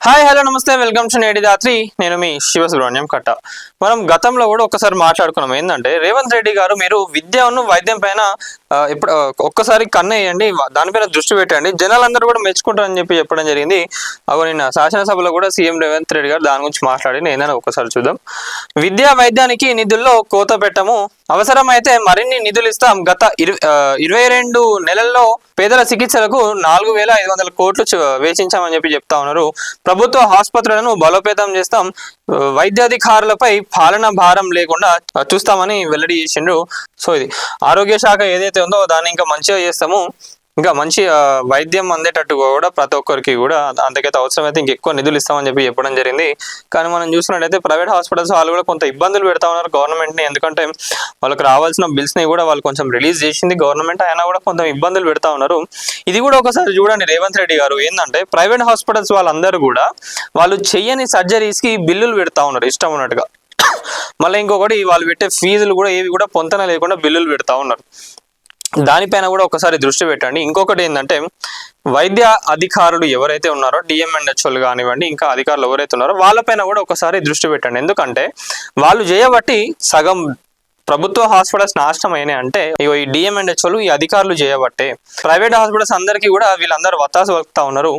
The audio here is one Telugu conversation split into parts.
హాయ్ హలో నమస్తే వెల్కమ్ టు నేటి రాత్రి. నేను మీ శివసుబ్రహ్మణ్యం కట్ట. మనం గతంలో కూడా ఒకసారి మాట్లాడుకున్నాం. ఏంటంటే రేవంత్ రెడ్డి గారు మీరు విద్యను వైద్యం పైన ఇప్పుడు ఒక్కసారి కన్నేయండి, దానిపైన దృష్టి పెట్టండి, జనాలందరూ కూడా మెచ్చుకుంటారని చెప్పడం జరిగింది. అగో నిన్న శాసనసభలో కూడా సీఎం రేవంత్ రెడ్డి గారు దాని గురించి మాట్లాడి ఏదైనా ఒక్కసారి చూద్దాం. విద్యా వైద్యానికి నిధుల్లో కోత పెట్టము, అవసరమైతే మరిన్ని నిధులు ఇస్తాం. గత 22 నెలల్లో పేదల చికిత్సలకు 4,500 కోట్లు వేచించామని చెప్తా ఉన్నారు. ప్రభుత్వ ఆసుపత్రులను బలోపేతం చేస్తాం, వైద్యాధికారులపై పాలన భారం లేకుండా చూస్తామని వెల్లడి చేసిండ్రు. సో ఇది ఆరోగ్య శాఖ ఏదైతే ఉందో దాన్ని ఇంకా మంచిగా చేస్తాము, ఇంకా మంచి వైద్యం అందేటట్టుగా కూడా ప్రతి ఒక్కరికి కూడా అంతకైతే అవసరమైతే ఇంకెక్కువ నిధులు ఇస్తామని చెప్పడం జరిగింది. కానీ మనం చూసినట్టయితే ప్రైవేట్ హాస్పిటల్స్ వాళ్ళు కూడా కొంత ఇబ్బందులు పెడతా ఉన్నారు గవర్నమెంట్ని. ఎందుకంటే వాళ్ళకి రావాల్సిన బిల్స్ని కూడా వాళ్ళు కొంచెం రిలీజ్ చేసింది గవర్నమెంట్, అయినా కూడా కొంత ఇబ్బందులు పెడతా ఉన్నారు. ఇది కూడా ఒకసారి చూడండి రేవంత్ రెడ్డి గారు, ఏంటంటే ప్రైవేట్ హాస్పిటల్స్ వాళ్ళందరూ కూడా వాళ్ళు చెయ్యని సర్జరీస్కి బిల్లులు పెడతా ఉన్నారు ఇష్టం ఉన్నట్టుగా. మళ్ళీ ఇంకొకటి వాళ్ళు పెట్టే ఫీజులు కూడా ఏవి కూడా పొంతన లేకుండా బిల్లులు పెడతా ఉన్నారు. దానిపైన కూడా ఒకసారి దృష్టి పెట్టండి. ఇంకొకటి ఏంటంటే వైద్య అధికారులు ఎవరైతే ఉన్నారో డిఎంఎన్హెచ్ఓలు కానివ్వండి, ఇంకా అధికారులు ఎవరైతే ఉన్నారో వాళ్ళపైన కూడా ఒకసారి దృష్టి పెట్టండి. ఎందుకంటే వాళ్ళు చేయబట్టి సగం ప్రభుత్వ హాస్పిటల్స్ నాశనం అయినాయి. అంటే ఈ డిఎంఎన్హెచ్ఓలు ఈ అధికారులు చేయబట్టే ప్రైవేట్ హాస్పిటల్స్ అందరికీ కూడా వీళ్ళందరూ వత్తాసు వలుకుతా ఉన్నారు.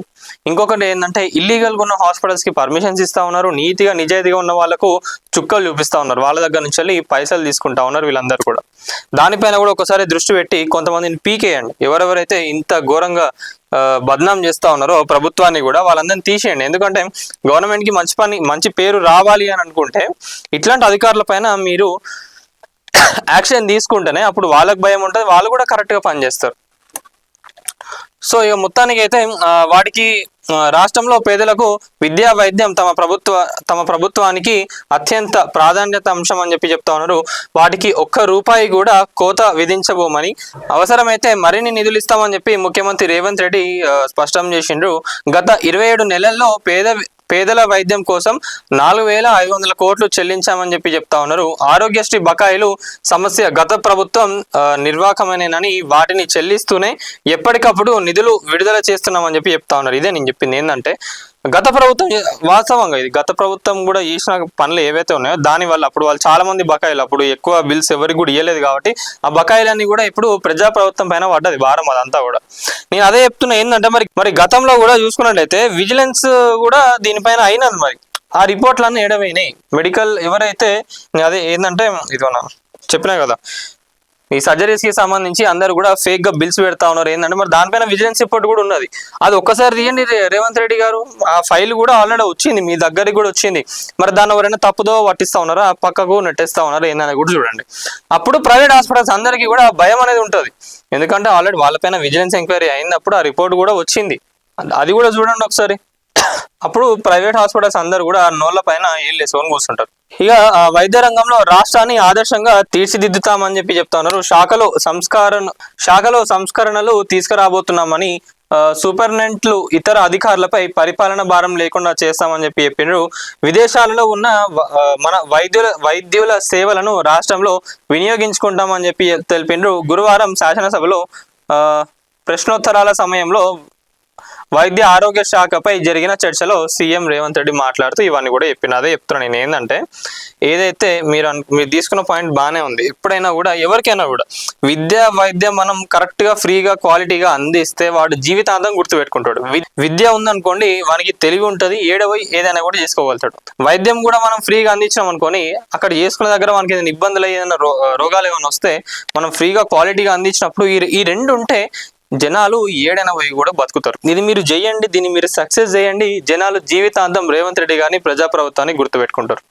ఇంకొకటి ఏంటంటే ఇల్లీగల్గా ఉన్న హాస్పిటల్స్ కి పర్మిషన్స్ ఇస్తా ఉన్నారు, నీతిగా నిజాయితీగా ఉన్న వాళ్ళకు చుక్కలు చూపిస్తా ఉన్నారు, వాళ్ళ దగ్గర నుంచి వెళ్ళి పైసలు తీసుకుంటా ఉన్నారు వీళ్ళందరూ కూడా. దానిపైన కూడా ఒకసారి దృష్టి పెట్టి కొంతమందిని పీకేయండి. ఎవరెవరైతే ఇంత ఘోరంగా బద్నాం చేస్తా ఉన్నారో ప్రభుత్వాన్ని కూడా వాళ్ళందరినీ తీసేయండి. ఎందుకంటే గవర్నమెంట్కి మంచి పేరు రావాలి అని అనుకుంటే ఇట్లాంటి అధికారుల పైన మీరు యాక్షన్ తీసుకుంటేనే అప్పుడు వాళ్ళకి భయం ఉంటుంది, వాళ్ళు కూడా కరెక్ట్గా పనిచేస్తారు. సో ఇక మొత్తానికి అయితే వాటికి రాష్ట్రంలో పేదలకు విద్యా వైద్యం తమ ప్రభుత్వానికి అత్యంత ప్రాధాన్యత అంశం అని చెప్తా ఉన్నారు. వాటికి ₹1 కూడా కోత విధించబోమని, అవసరమైతే మరిన్ని నిధులు ఇస్తామని చెప్పి ముఖ్యమంత్రి రేవంత్ రెడ్డి స్పష్టం చేసిండ్రు. గత 27 నెలల్లో పేదల వైద్యం కోసం 4,500 కోట్లు చెల్లించామని చెప్తా ఉన్నారు. ఆరోగ్యశ్రీ బకాయిలు సమస్య గత ప్రభుత్వం నిర్వాహకమేనని వాటిని చెల్లిస్తూనే ఎప్పటికప్పుడు నిధులు విడుదల చేస్తున్నామని చెప్తా ఉన్నారు. ఇదే నేను చెప్పింది ఏంటంటే గత ప్రభుత్వం వాస్తవంగా ఇది గత ప్రభుత్వం కూడా చేసిన పనులు ఏవైతే ఉన్నాయో దానివల్ల అప్పుడు వాళ్ళు చాలా మంది బకాయిలు, అప్పుడు ఎక్కువ బిల్స్ ఎవరికి కూడా ఇవ్వలేదు కాబట్టి ఆ బకాయిలన్నీ కూడా ఇప్పుడు ప్రజా ప్రభుత్వం పైన పడ్డది భారం అదంతా కూడా. నేను అదే చెప్తున్నా ఏంటంటే మరి గతంలో కూడా చూసుకున్నట్లయితే విజిలెన్స్ కూడా దీనిపైన అయినది. మరి ఆ రిపోర్ట్లన్నీ ఏడవైనాయి. మెడికల్ ఎవరైతే అదే ఏంటంటే ఇదిగోనా చెప్పినా కదా, ఈ సర్జరీస్ కి సంబంధించి అందరు కూడా ఫేక్ గా బిల్స్ పెడతా ఉన్నారు. ఏంటంటే మరి దానిపైన విజిలెన్స్ రిపోర్ట్ కూడా ఉన్నది, అది ఒక్కసారి తీయండి రేవంత్ రెడ్డి గారు. ఆ ఫైల్ కూడా ఆల్రెడీ వచ్చింది, మీ దగ్గరికి కూడా వచ్చింది. మరి దాన్ని ఎవరైనా తప్పుదో పట్టిస్తా ఉన్నారా, పక్కకు నెట్టేస్తా ఉన్నారు ఏందని కూడా చూడండి. అప్పుడు ప్రైవేట్ హాస్పిటల్స్ అందరికీ కూడా భయం అనేది ఉంటుంది. ఎందుకంటే ఆల్రెడీ వాళ్ళపైన విజిలెన్స్ ఎంక్వైరీ అయినప్పుడు ఆ రిపోర్ట్ కూడా వచ్చింది, అది కూడా చూడండి ఒకసారి. అప్పుడు ప్రైవేట్ హాస్పిటల్స్ అందరు కూడా నోళ్ల పైన ఏళ్ళు వేసుకొని కూర్చుంటారు. ఇక వైద్య రంగంలో రాష్ట్రాన్ని ఆదర్శంగా తీర్చిదిద్దుతామని చెప్తా ఉన్నారు. శాఖలో సంస్కరణలు తీసుకురాబోతున్నామని, సూపరింటెండెంట్లు ఇతర అధికారులపై పరిపాలన భారం లేకుండా చేస్తామని చెప్పిండ్రు. విదేశాలలో ఉన్న మన వైద్యుల సేవలను రాష్ట్రంలో వినియోగించుకుంటామని తెలిపిండ్రు. గురువారం శాసనసభలో ప్రశ్నోత్తరాల సమయంలో వైద్య ఆరోగ్య శాఖపై జరిగిన చర్చలో సీఎం రేవంత్ రెడ్డి మాట్లాడుతూ ఇవన్నీ కూడా అదే చెప్తున్నాను నేను. ఏంటంటే ఏదైతే మీరు తీసుకున్న పాయింట్ బాగానే ఉంది. ఎప్పుడైనా కూడా ఎవరికైనా కూడా వైద్యం మనం కరెక్ట్ గా ఫ్రీగా క్వాలిటీగా అందిస్తే వాడు జీవితాంతం గుర్తుపెట్టుకుంటాడు. విద్య ఉందనుకోండి వానికి తెలివి ఉంటుంది, ఏడవై ఏదైనా కూడా చేసుకోగలుగుతాడు. వైద్యం కూడా మనం ఫ్రీగా అందించాం అనుకోని అక్కడ చేసుకున్న దగ్గర మనకి ఏదైనా ఇబ్బందులు ఏదైనా రోగాలు ఏమైనా వస్తే మనం ఫ్రీగా క్వాలిటీగా అందించినప్పుడు ఈ రెండు ఉంటే జనాలు ఏడైనా పోయి కూడా బతుకుతారు. ఇది మీరు చేయండి, దీన్ని మీరు సక్సెస్ చేయండి, జనాలు జీవితాంతం రేవంత్ రెడ్డి గారిని ప్రజాప్రభుత్వాన్ని గుర్తుపెట్టుకుంటారు.